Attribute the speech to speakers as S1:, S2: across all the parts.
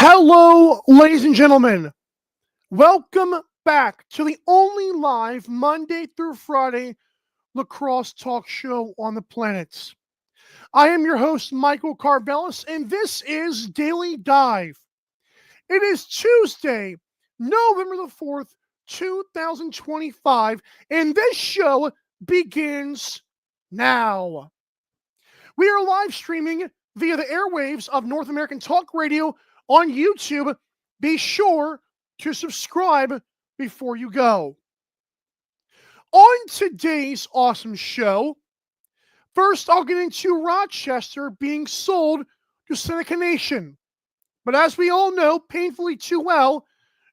S1: Hello, ladies and gentlemen. Welcome back to the only live Monday through Friday lacrosse talk show on the planet. I am your host, Michael Karvelis, and this is Daily Dive. It is Tuesday, November the 4th, 2025, and this show begins now. We are live streaming via the airwaves of North American Talk Radio on YouTube. Be sure to subscribe before you go. On today's awesome show, first I'll get into Rochester being sold to Seneca Nation. But as we all know, painfully too well,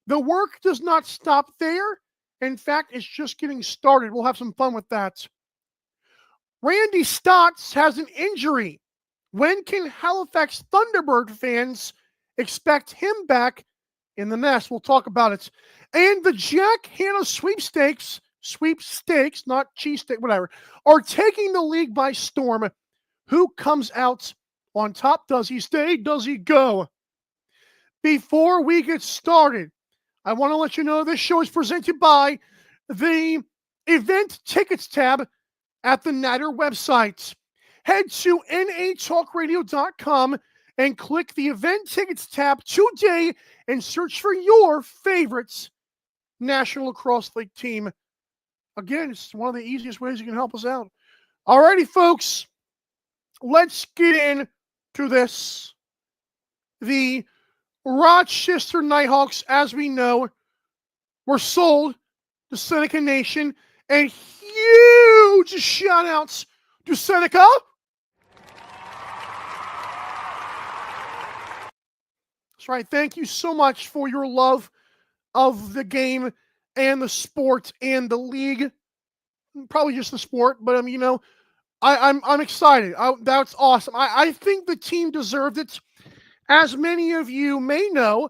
S1: the work does not stop there. In fact, it's just getting started. We'll have some fun with that. Randy Staats has an injury. When can Halifax Thunderbird fans expect him back in the nest? We'll talk about it. And the Jack Hanna sweepstakes, not cheesesteak, whatever, are taking the league by storm. Who comes out on top? Does he stay? Does he go? Before we get started, I want to let you know this show is presented by the event tickets tab at the Natter website. Head to natalkradio.com and click the event tickets tab today and search for your favorite National Lacrosse League team. Again, it's one of the easiest ways you can help us out. Alrighty, folks, let's get into this. The Rochester Knighthawks, as we know, were sold to Seneca Nation, and huge shout-outs to Seneca. That's right. Thank you so much for your love of the game and the sport and the league. Probably just the sport, but I'm excited. That's awesome. I think the team deserved it. As many of you may know,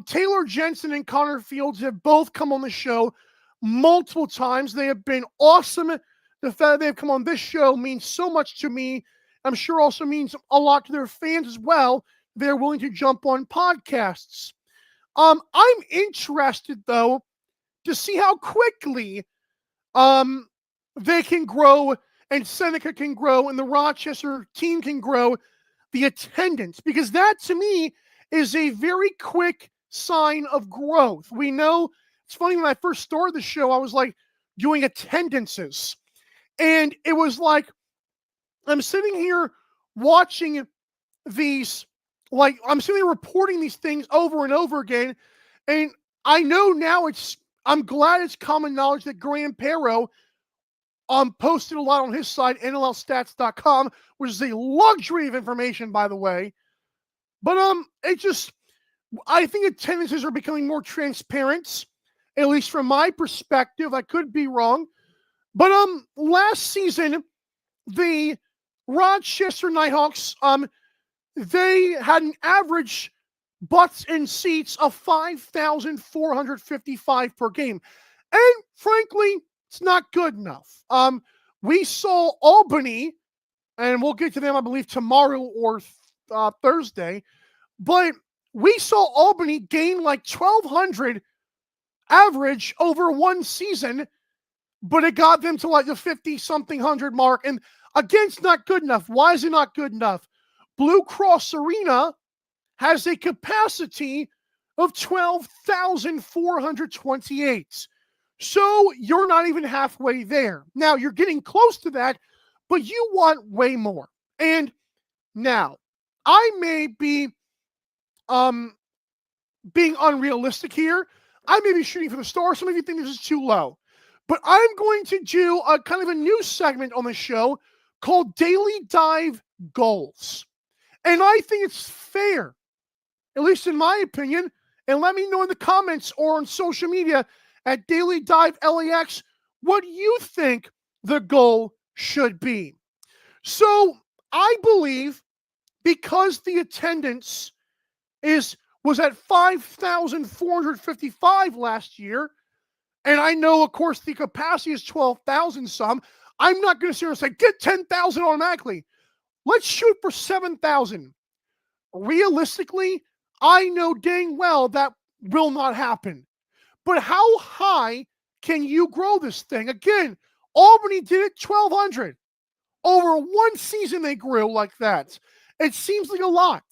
S1: Taylor Jensen and Connor Fields have both come on the show multiple times. They have been awesome. The fact that they've come on this show means so much to me. I'm sure also means a lot to their fans as well. They're willing to jump on podcasts. I'm interested, though, to see how quickly they can grow and Seneca can grow and the Rochester team can grow the attendance, because that, to me, is a very quick sign of growth. We know, it's funny, when I first started the show, I was like doing attendances. And it was like, I'm sitting here watching these, like, I'm sitting here reporting these things over and over again. And I know now I'm glad it's common knowledge that Graham Perro posted a lot on his site, NLLstats.com, which is a luxury of information, by the way. But I think attendances are becoming more transparent, at least from my perspective. I could be wrong. But last season, the Rochester Knighthawks, they had an average butts and seats of 5,455 per game. And frankly, it's not good enough. We saw Albany, and we'll get to them, I believe, tomorrow or Thursday, but we saw Albany gain like 1,200 average over one season, but it got them to like the 50-something hundred mark. And again, it's not good enough. Why is it not good enough? Blue Cross Arena has a capacity of 12,428. So you're not even halfway there. Now, you're getting close to that, but you want way more. And now, I may be being unrealistic here. I may be shooting for the stars. Some of you think this is too low. But I'm going to do a kind of a new segment on the show called Daily Dive Goals. And I think it's fair, at least in my opinion, and let me know in the comments or on social media at Daily Dive LAX what you think the goal should be. So I believe, because the attendance was at 5,455 last year, and I know, of course, the capacity is 12,000 some, I'm not going to sit here and say, get 10,000 automatically. Let's shoot for 7,000. Realistically, I know dang well that will not happen. But how high can you grow this thing? Again, Albany did it 1,200. Over one season they grew like that. It seems like a lot.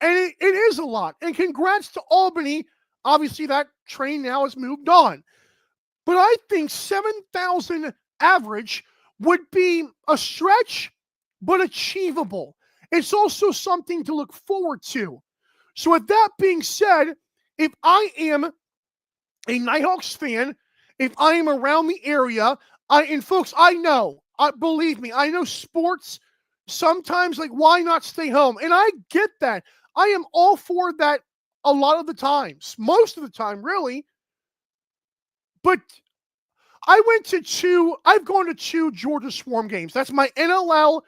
S1: And it is a lot. And congrats to Albany. Obviously, that train now has moved on. But I think 7,000 average would be a stretch, but achievable. It's also something to look forward to. So with that being said, if I am a Knighthawks fan, if I am around the area, and folks, I know, believe me, I know sports sometimes, like, why not stay home? And I get that. I am all for that a lot of the times, most of the time, really. But I've gone to 2 Georgia Swarm games. That's my NLL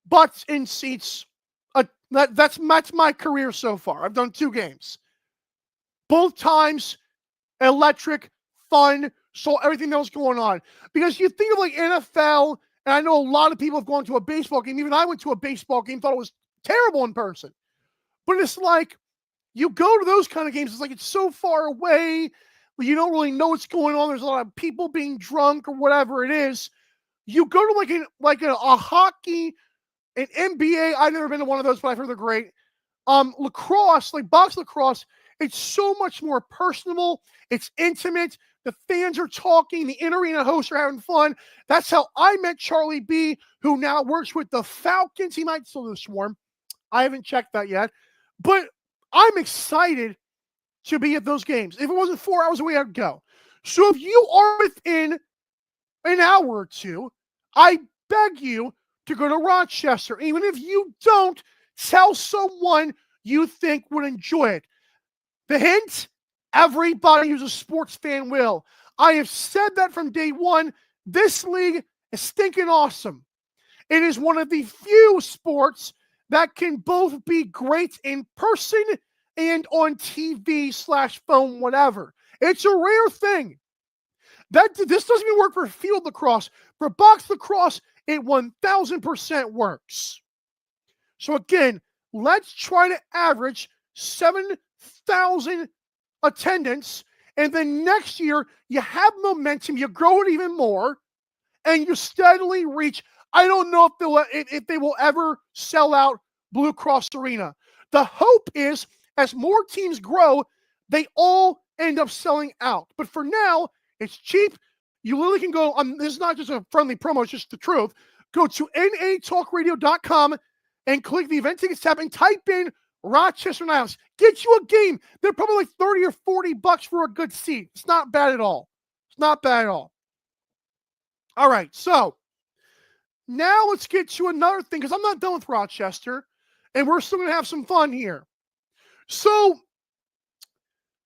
S1: butts in seats. That's my career so far. I've done 2 games. Both times, electric, fun, saw everything that was going on. Because you think of like NFL, and I know a lot of people have gone to a baseball game. Even I went to a baseball game, thought it was terrible in person. But it's like, you go to those kind of games, it's like it's so far away, you don't really know what's going on. There's a lot of people being drunk or whatever it is. You go to a hockey, an NBA. I've never been to one of those, but I've heard they're great. Lacrosse, like box lacrosse, it's so much more personable. It's intimate. The fans are talking. The in-arena hosts are having fun. That's how I met Charlie B, who now works with the Falcons. He might still do the Swarm. I haven't checked that yet. But I'm excited to be at those games. If it wasn't 4 hours away, I'd go. So if you are within an hour or 2, I beg you to go to Rochester. Even if you don't, tell someone you think would enjoy it. The hint, everybody who's a sports fan will. I have said that from day one. This league is stinking awesome. It is one of the few sports that can both be great in person and on TV/phone, whatever. It's a rare thing. This doesn't even work for field lacrosse. For box lacrosse, it 1,000% works. So again, let's try to average 7,000 attendance, and then next year you have momentum, you grow it even more, and you steadily reach. I don't know if they will ever sell out Blue Cross Arena. The hope is, as more teams grow, they all end up selling out. But for now, it's cheap. You literally can go, this is not just a friendly promo, it's just the truth. Go to natalkradio.com and click the event tickets tab and type in Rochester Knighthawks. Get you a game. They're probably like $30 or $40 for a good seat. It's not bad at all. It's not bad at all. All right, so now let's get to another thing, because I'm not done with Rochester, and we're still going to have some fun here. So,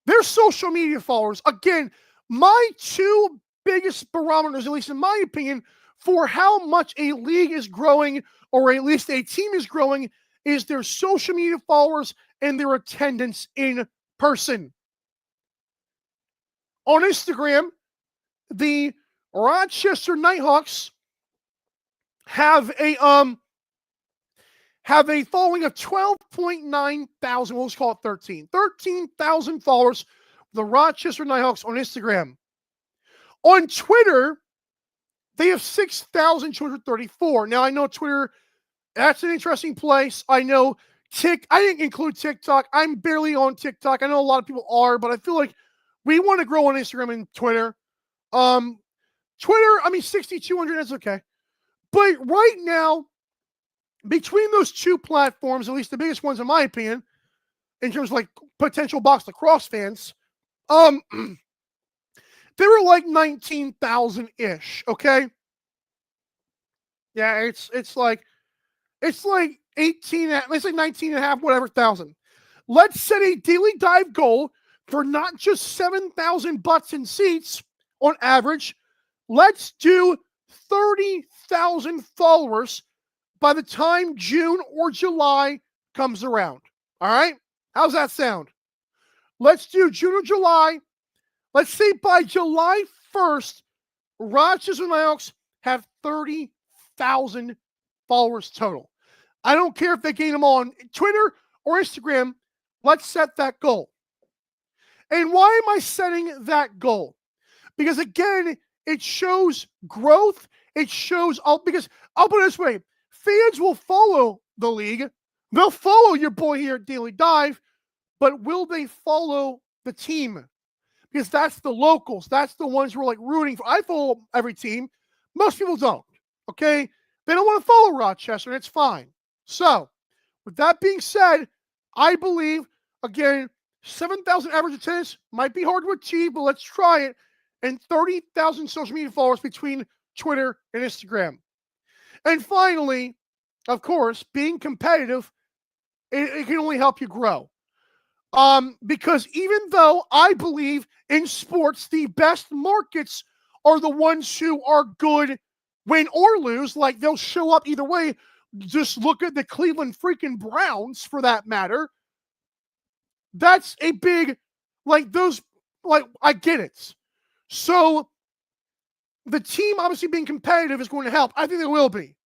S1: their social media followers, again, my 2 biggest barometers, at least in my opinion, for how much a league is growing, or at least a team is growing, is their social media followers and their attendance in person. On Instagram, the Rochester Knighthawks have a following of 12.9 thousand. We'll just call it 13,000 followers. The Rochester Knighthawks on Instagram. On Twitter, they have 6,234. Now I know Twitter, that's an interesting place. I know I didn't include TikTok. I'm barely on TikTok. I know a lot of people are, but I feel like we want to grow on Instagram and Twitter. Twitter, 6,200, that's okay. But right now, between those 2 platforms, at least the biggest ones in my opinion, in terms of like potential box lacrosse fans, they were like 19,000-ish, okay? Yeah, it's like 18, let's say 19 and a half, whatever, thousand. Let's set a daily dive goal for not just 7,000 butts and seats on average. Let's do 30,000 followers by the time June or July comes around. All right? How's that sound? Let's do June or July. Let's say by July 1st, Rochester Knighthawks have 30,000 followers total. I don't care if they gain them on Twitter or Instagram, let's set that goal. And why am I setting that goal? Because again, it shows growth. It shows, because I'll put it this way, fans will follow the league. They'll follow your boy here at Daily Dive, but will they follow the team? Because that's the locals. That's the ones who are like rooting for. I follow every team. Most people don't. Okay? They don't want to follow Rochester, and it's fine. So, with that being said, I believe, again, 7,000 average attendance might be hard to achieve, but let's try it. And 30,000 social media followers between Twitter and Instagram. And finally, of course, being competitive, it can only help you grow. Because even though I believe in sports, the best markets are the ones who are good, win or lose. Like, they'll show up either way. Just look at the Cleveland freaking Browns, for that matter. That's a big, like, those, like, I get it. So the team obviously being competitive is going to help. I think they will be.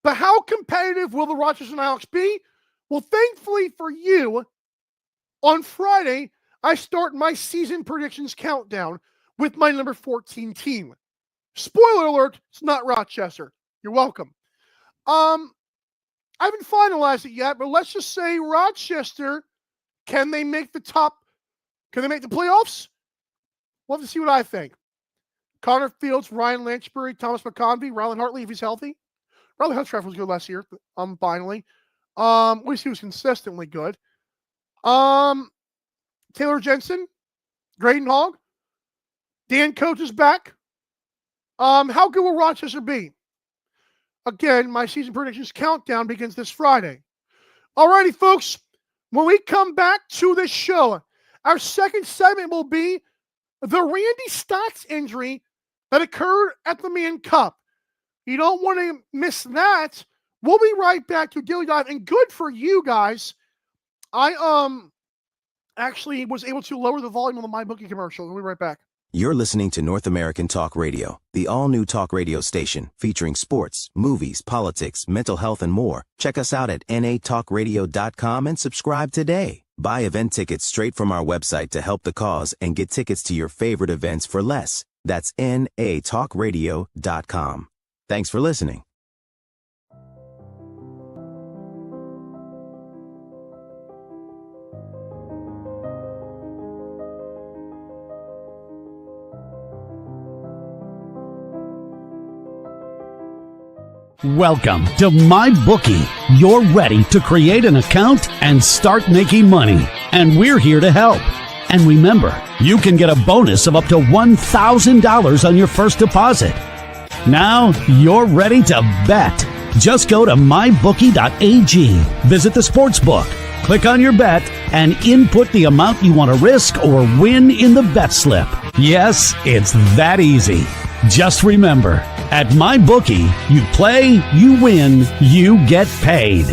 S1: But how competitive will the Rochester Knighthawks be? Well, thankfully for you, on Friday, I start my season predictions countdown with my number 14 team. Spoiler alert, it's not Rochester. You're welcome. I haven't finalized it yet, but let's just say Rochester, can they make the playoffs? We'll have to see what I think. Connor Fields, Ryan Lanchbury, Thomas McConvey, Rylan Hartley, if he's healthy. Rylan Huntscraft was good last year, finally. At least he was consistently good. Taylor Jensen, Graydon Hogg, Dan Coates is back. How good will Rochester be? Again, my season predictions countdown begins this Friday. Alrighty, folks. When we come back to this show, our second segment will be the Randy Staats injury that occurred at the Mann Cup. You don't want to miss that. We'll be right back to Daily Dive, and good for you guys. I actually was able to lower the volume on the MyBookie commercial. We'll be right back.
S2: You're listening to North American Talk Radio, the all-new talk radio station featuring sports, movies, politics, mental health, and more. Check us out at natalkradio.com and subscribe today. Buy event tickets straight from our website to help the cause and get tickets to your favorite events for less. That's natalkradio.com. Thanks for listening.
S3: Welcome to MyBookie. You're ready to create an account and start making money, and we're here to help. And remember, you can get a bonus of up to $1,000 on your first deposit. Now you're ready to bet. Just go to mybookie.ag, visit the sportsbook, click on your bet, and input the amount you want to risk or win in the bet slip. Yes, it's that easy. Just remember, at MyBookie, you play, you win, you get paid.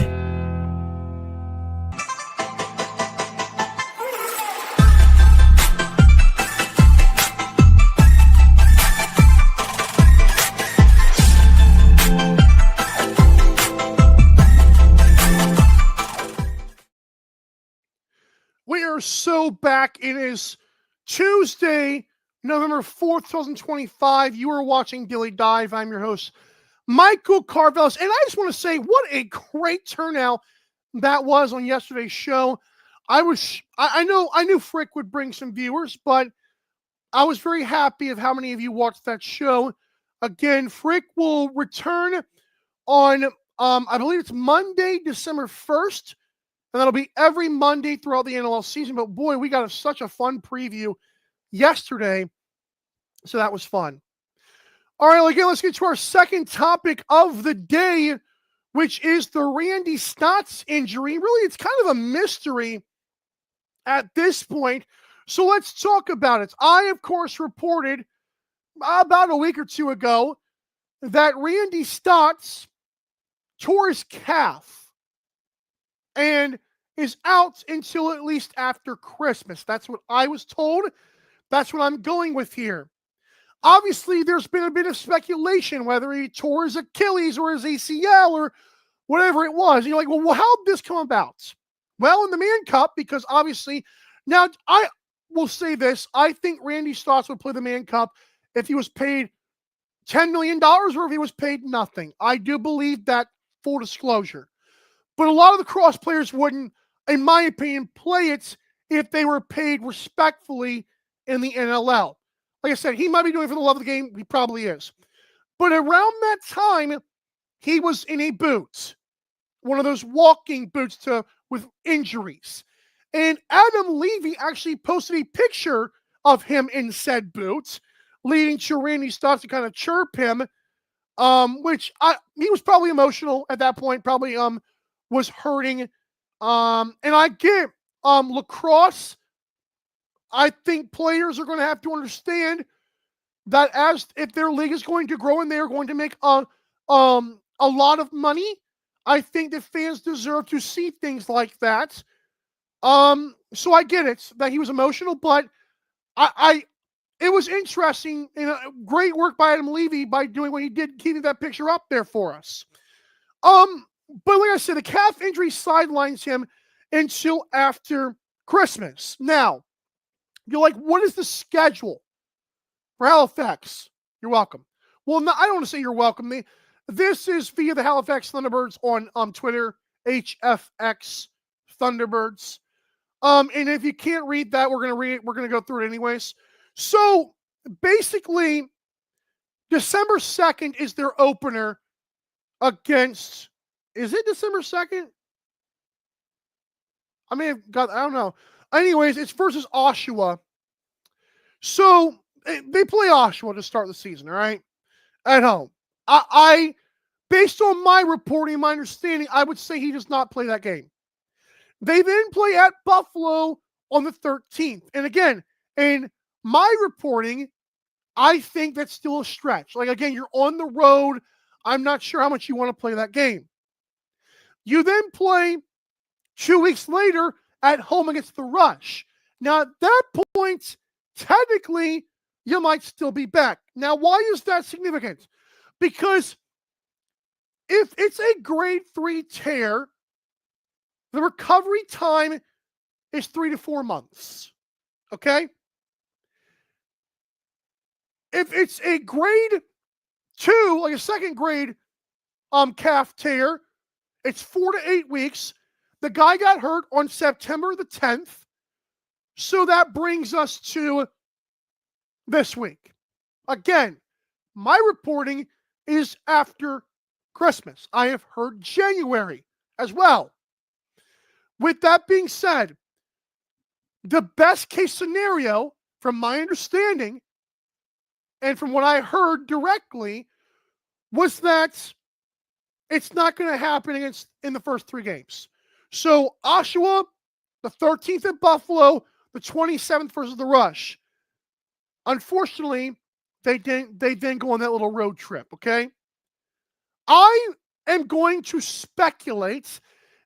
S1: We are so back. It is Tuesday, November 4th, 2025. You are watching Daily Dive. I'm your host, Michael Karvelis. And I just want to say what a great turnout that was on yesterday's show. I knew Frick would bring some viewers, but I was very happy of how many of you watched that show. Again, Frick will return on, I believe it's Monday, December 1st. And that'll be every Monday throughout the NLL season. But boy, we got such a fun preview yesterday. So that was fun. All right, again, let's get to our second topic of the day, which is the Randy Staats injury. Really, it's kind of a mystery at this point. So let's talk about it. I, of course, reported about a week or two ago that Randy Staats tore his calf and is out until at least after Christmas. That's what I was told. That's what I'm going with here. Obviously, there's been a bit of speculation whether he tore his Achilles or his ACL or whatever it was. And you're like, well, how did this come about? well in the Man Cup, because obviously, now I will say this, I think Randy Staats would play the Man Cup if he was paid $10 million or if he was paid nothing. I do believe that, full disclosure. But a lot of the cross players wouldn't, in my opinion, play it if they were paid respectfully in the NLL. Like I said, he might be doing it for the love of the game. He probably is. But around that time, he was in a boot, one of those walking boots with injuries. And Adam Levy actually posted a picture of him in said boots, leading to Randy Staats to kind of chirp him, he was probably emotional at that point, probably was hurting. And I get lacrosse. I think players are going to have to understand that if their league is going to grow and they are going to make a lot of money, I think that fans deserve to see things like that. So I get it that he was emotional, but it was interesting and great work by Adam Levy by doing what he did, keeping that picture up there for us. But like I said, the calf injury sidelines him until after Christmas. Now, you're like, what is the schedule for Halifax? You're welcome. Well, no, I don't want to say you're welcome. This is via the Halifax Thunderbirds on Twitter, HFX Thunderbirds. And if you can't read that, we're going to read it. We're going to go through it anyways. So basically, December 2nd is their opener against, is it December 2nd? I don't know. Anyways, it's versus Oshawa. So they play Oshawa to start the season, all right? At home. I based on my reporting, my understanding, I would say he does not play that game. They then play at Buffalo on the 13th. And again, in my reporting, I think that's still a stretch. Like, again, you're on the road. I'm not sure how much you want to play that game. You then play 2 weeks later at home against the Rush. Now, at that point, technically, you might still be back. Now, why is that significant? Because if it's a grade 3 tear, the recovery time is 3 to 4 months. Okay? If it's a grade 2, like a second grade calf tear, it's 4 to 8 weeks. The guy got hurt on September the 10th. So that brings us to this week. Again, my reporting is after Christmas. I have heard January as well. With that being said, the best case scenario, from my understanding, and from what I heard directly, was that it's not going to happen in the first 3 games. So Oshawa, the 13th at Buffalo, the 27th versus the Rush. Unfortunately, they didn't go on that little road trip, okay? I am going to speculate.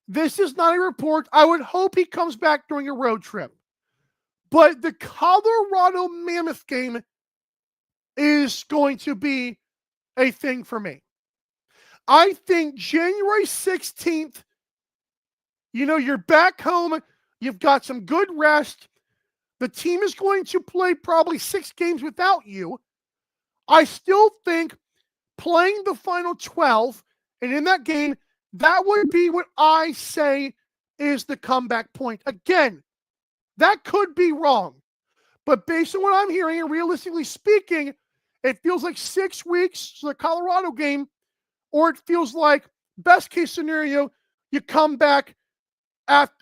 S1: This is not a report. I would hope he comes back during a road trip. But the Colorado Mammoth game is going to be a thing for me. I think January 16th, you're back home. You've got some good rest. The team is going to play probably 6 games without you. I still think playing the final 12, and in that game, that would be what I say is the comeback point. Again, that could be wrong. But based on what I'm hearing, and realistically speaking, it feels like 6 weeks to the Colorado game, or it feels like, best case scenario, you come back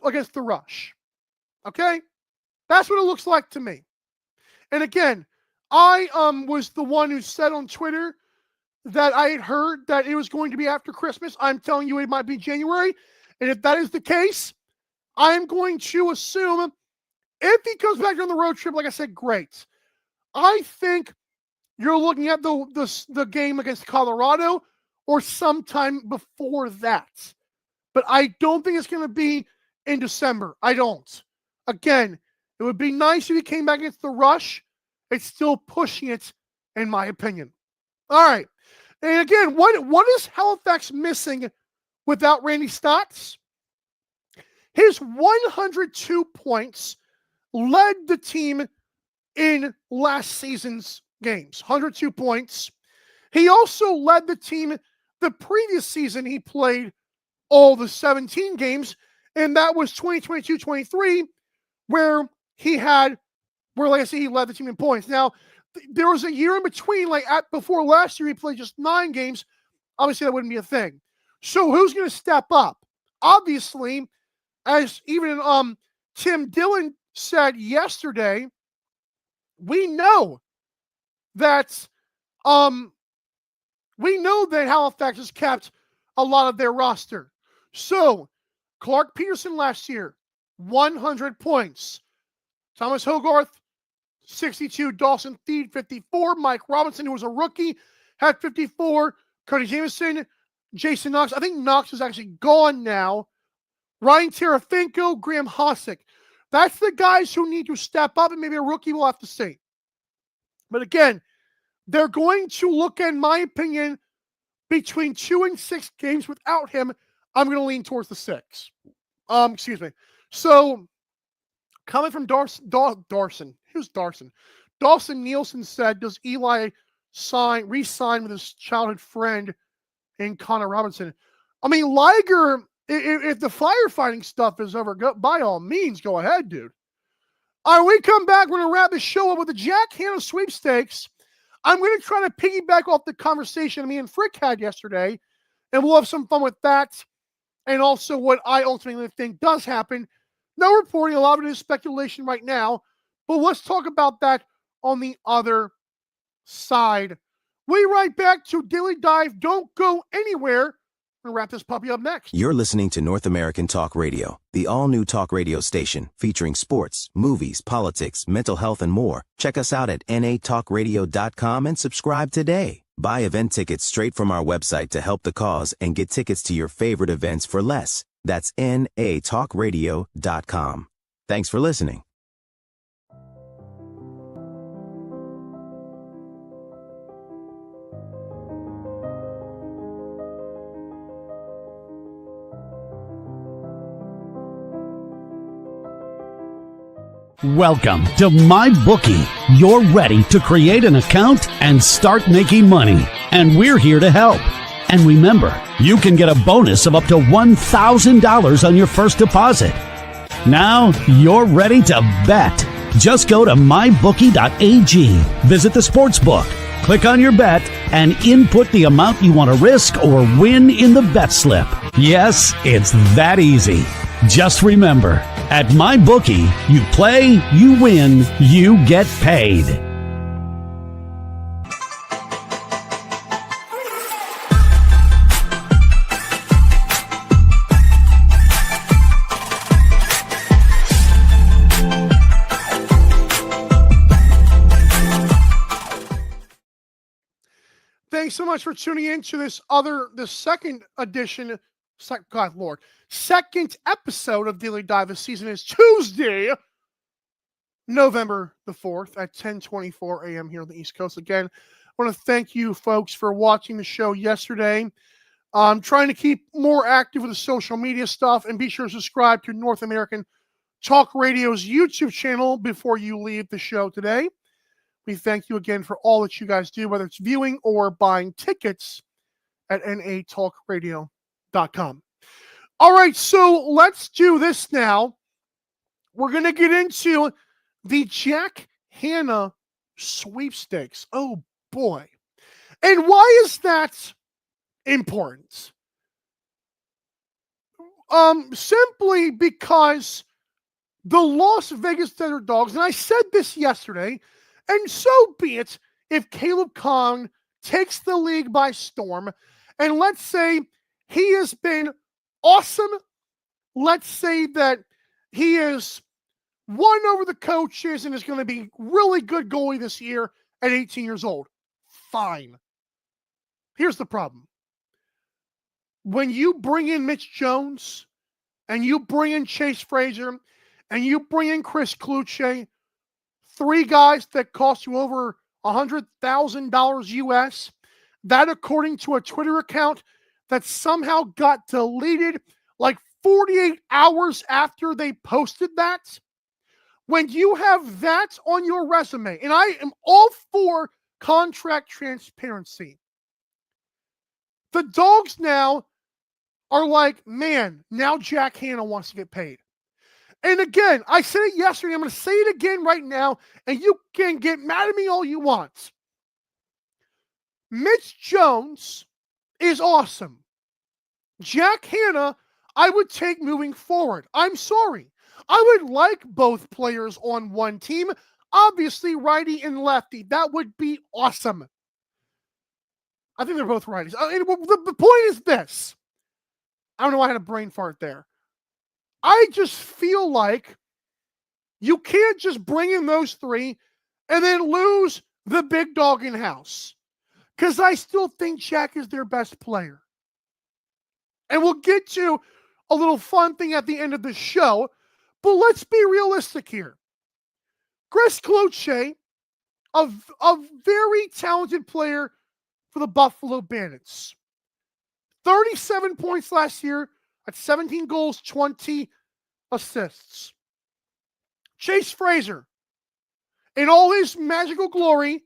S1: against the Rush. Okay? That's what it looks like to me. And again, I was the one who said on Twitter that I had heard that it was going to be after Christmas. I'm telling you it might be January. And if that is the case, I'm going to assume if he comes back on the road trip, like I said, great. I think you're looking at the game against Colorado or sometime before that. But I don't think it's going to be in December. I don't. Again, it would be nice if he came back against the Rush. It's still pushing it, in my opinion. All right. And again, what is Halifax missing without Randy Staats? His 102 points led the team in last season's games. 102 points. He also led the team the previous season. He played all the 17 games, and that was 2022-23, where like I said, he led the team in points. Now, there was a year in between, before last year, he played just 9 games. Obviously, that wouldn't be a thing. So who's going to step up? Obviously, as even Tim Dillon said yesterday, we know that Halifax has kept a lot of their roster. So Clark Peterson last year, 100 points. Thomas Hogarth, 62. Dawson Thied, 54. Mike Robinson, who was a rookie, had 54. Cody Jameson, Jason Knox. I think Knox is actually gone now. Ryan Tarafinko, Graham Hosick. That's the guys who need to step up, and maybe a rookie will have to see. But again, they're going to look, in my opinion, between 2 and 6 games without him. I'm going to lean towards the 6. Excuse me. So, coming from Dawson. Who's Dawson? Dawson Nielsen said, does Eli re-sign with his childhood friend in Connor Robinson? I mean, Liger, if the firefighting stuff is over, by all means, go ahead, dude. All right, we come back. We're going to wrap the show up with the Jack Hanna sweepstakes. I'm going to try to piggyback off the conversation me and Frick had yesterday, and we'll have some fun with that, and also what I ultimately think does happen. No reporting, a lot of it is speculation right now, but let's talk about that on the other side. We right back to Daily Dive. Don't go anywhere. We'll wrap this puppy up next.
S2: You're listening to North American Talk Radio, the all-new talk radio station featuring sports, movies, politics, mental health, and more. Check us out at natalkradio.com and subscribe today. Buy event tickets straight from our website to help the cause and get tickets to your favorite events for less. That's natalkradio.com. Thanks for listening.
S3: Welcome to MyBookie. You're ready to create an account and start making money. And we're here to help. And remember, you can get a bonus of up to $1,000 on your first deposit. Now you're ready to bet. Just go to mybookie.ag, visit the sportsbook, click on your bet, and input the amount you want to risk or win in the bet slip. Yes, it's that easy. Just remember, at MyBookie, you play, you win, you get paid.
S1: Thanks so much for tuning in to the second edition, second episode of Daily Dive. This season is Tuesday, November the 4th at 10:24 a.m. here on the East Coast. Again, I want to thank you folks for watching the show yesterday. I'm trying to keep more active with the social media stuff, and be sure to subscribe to North American Talk Radio's YouTube channel before you leave the show today. We thank you again for all that you guys do, whether it's viewing or buying tickets at natalkradio.com. All right, so let's do this now. We're going to get into the Jack Hanna sweepstakes. Oh, boy. And why is that important? Simply because the Las Vegas Desert Dogs, and I said this yesterday, and so be it if Caleb Kong takes the league by storm, and let's say he has been awesome. Let's say that he is won over the coaches and is going to be really good goalie this year at 18 years old. Fine. Here's the problem. When you bring in Mitch Jones and you bring in Chase Fraser and you bring in Chris Kluche, 3 guys that cost you over $100,000 US, that according to a Twitter account that somehow got deleted like 48 hours after they posted that, when you have that on your resume, and I am all for contract transparency, the Dogs now are like, man, now Jack Hanna wants to get paid. And again, I said it yesterday, I'm going to say it again right now, and you can get mad at me all you want. Mitch Jones is awesome. Jack Hanna, I would take moving forward. I'm sorry. I would like both players on one team. Obviously, righty and lefty. That would be awesome. I think they're both righties. The point is this. I don't know why I had a brain fart there. I just feel like you can't just bring in those three and then lose the big dog in house. Because I still think Jack is their best player. And we'll get to a little fun thing at the end of the show, but let's be realistic here. Chris Kluche, a very talented player for the Buffalo Bandits. 37 points last year at 17 goals, 20 assists. Chase Fraser, in all his magical glory,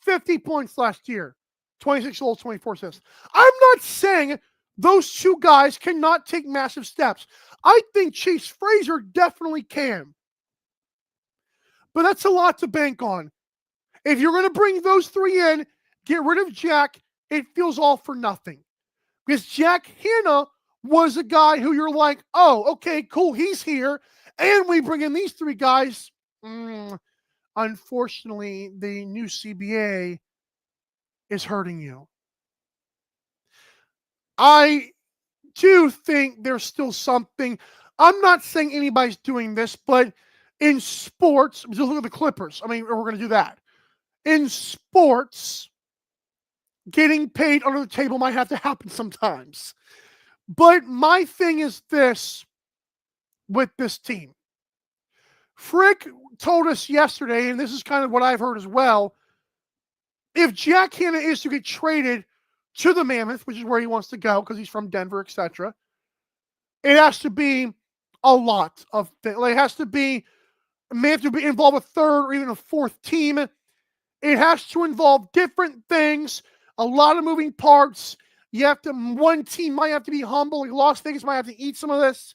S1: 50 points last year, 26 goals, 24 assists. I'm not saying those two guys cannot take massive steps. I think Chase Fraser definitely can. But that's a lot to bank on. If you're going to bring those three in, get rid of Jack, it feels all for nothing. Because Jack Hanna was a guy who you're like, oh, okay, cool, he's here. And we bring in these three guys. Unfortunately, the new CBA is hurting you. I do think there's still something. I'm not saying anybody's doing this, but in sports, just look at the Clippers. I mean, we're going to do that. In sports, getting paid under the table might have to happen sometimes. But my thing is this with this team. Frick told us yesterday, and this is kind of what I've heard as well, if Jack Hanna is to get traded to the Mammoth, which is where he wants to go because he's from Denver, etc., it has to be a lot of things. Like, it has to be, may have to be involved a third or even a fourth team. It has to involve different things, a lot of moving parts. You have to, one team might have to be humble, like Las Vegas might have to eat some of this.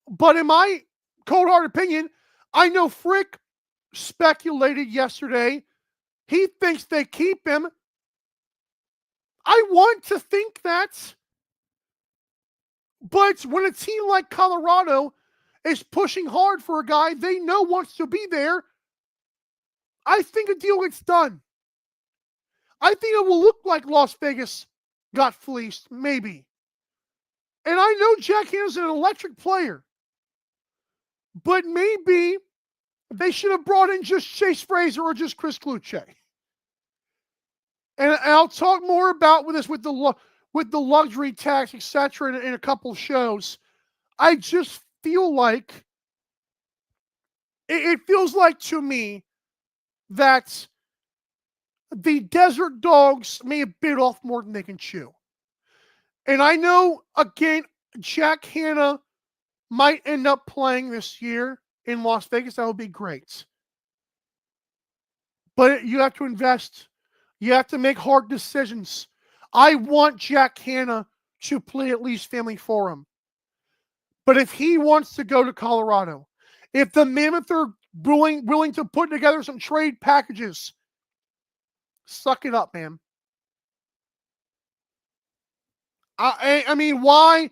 S1: But in my cold hard opinion, I know Frick speculated yesterday. He thinks they keep him. I want to think that. But when a team like Colorado is pushing hard for a guy they know wants to be there, I think a deal gets done. I think it will look like Las Vegas got fleeced, maybe. And I know Jack Hanna's an electric player. But maybe they should have brought in just Chase Fraser or just Chris Kluche. And I'll talk more about with this with the luxury tax, etc., in a couple of shows. I just feel like it feels like to me that the Desert Dogs may have bit off more than they can chew. And I know, again, Jack Hanna might end up playing this year in Las Vegas. That would be great. But you have to invest. You have to make hard decisions. I want Jack Hanna to play at least Family Forum. But if he wants to go to Colorado, if the Mammoth are willing to put together some trade packages, suck it up, man. I mean, why?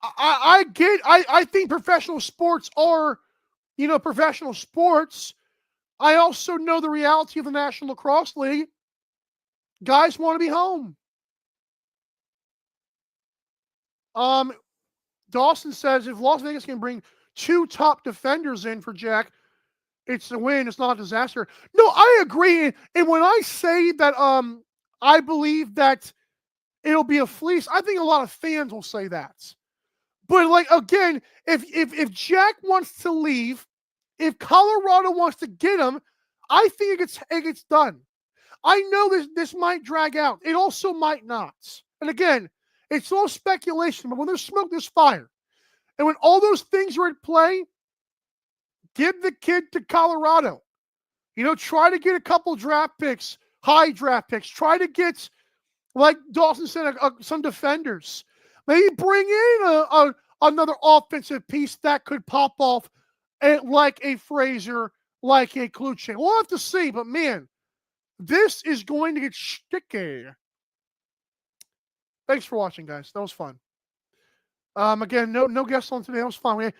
S1: I think professional sports are, professional sports. I also know the reality of the National Lacrosse League. Guys want to be home. Dawson says if Las Vegas can bring 2 top defenders in for Jack, it's a win. It's not a disaster. No, I agree. And when I say that I believe that it'll be a fleece, I think a lot of fans will say that. But like, again, if Jack wants to leave, if Colorado wants to get him, I think it gets done. I know this might drag out. It also might not. And again, It's all speculation, but when there's smoke, there's fire. And when all those things are at play, give the kid to Colorado. Try to get a couple draft picks, high draft picks. Try to get, like Dawson said, some defenders. Maybe bring in another offensive piece that could pop off like a Fraser, like a Kluche. We'll have to see, but man, this is going to get sticky. Thanks for watching, guys. That was fun. Again, no guests on today. That was fun.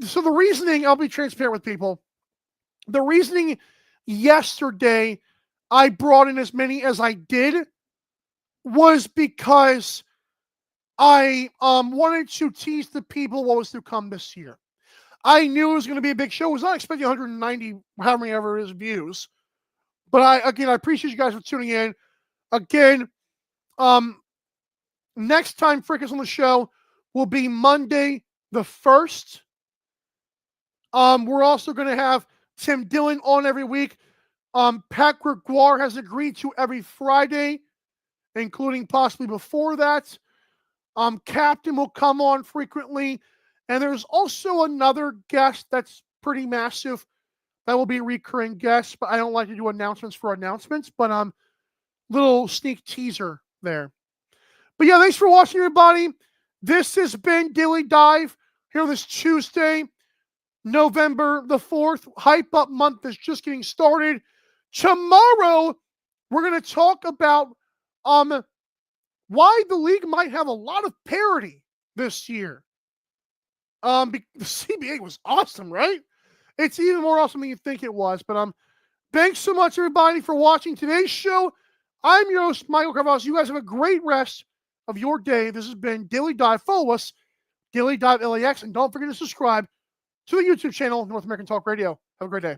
S1: So the reasoning, I'll be transparent with people. The reasoning yesterday I brought in as many as I did was because I wanted to tease the people what was to come this year. I knew it was going to be a big show. I was not expecting 190, how many ever it is, views. But I appreciate you guys for tuning in. Again, next time Frick is on the show will be Monday the 1st. We're also going to have Tim Dillon on every week. Pat Gregoire has agreed to every Friday, including possibly before that. Captain will come on frequently. And there's also another guest that's pretty massive that will be a recurring guest, but I don't like to do announcements for announcements, but little sneak teaser there. But yeah, thanks for watching, everybody. This has been Daily Dive here this Tuesday, November the 4th. Hype Up Month is just getting started. Tomorrow, we're going to talk about why the league might have a lot of parity this year. The CBA was awesome, right? It's even more awesome than you think it was. But thanks so much, everybody, for watching today's show. I'm your host, Michael Karvelis. You guys have a great rest of your day. This has been Daily Dive. Follow us, Daily Dive LAX, and don't forget to subscribe to the YouTube channel, North American Talk Radio. Have a great day.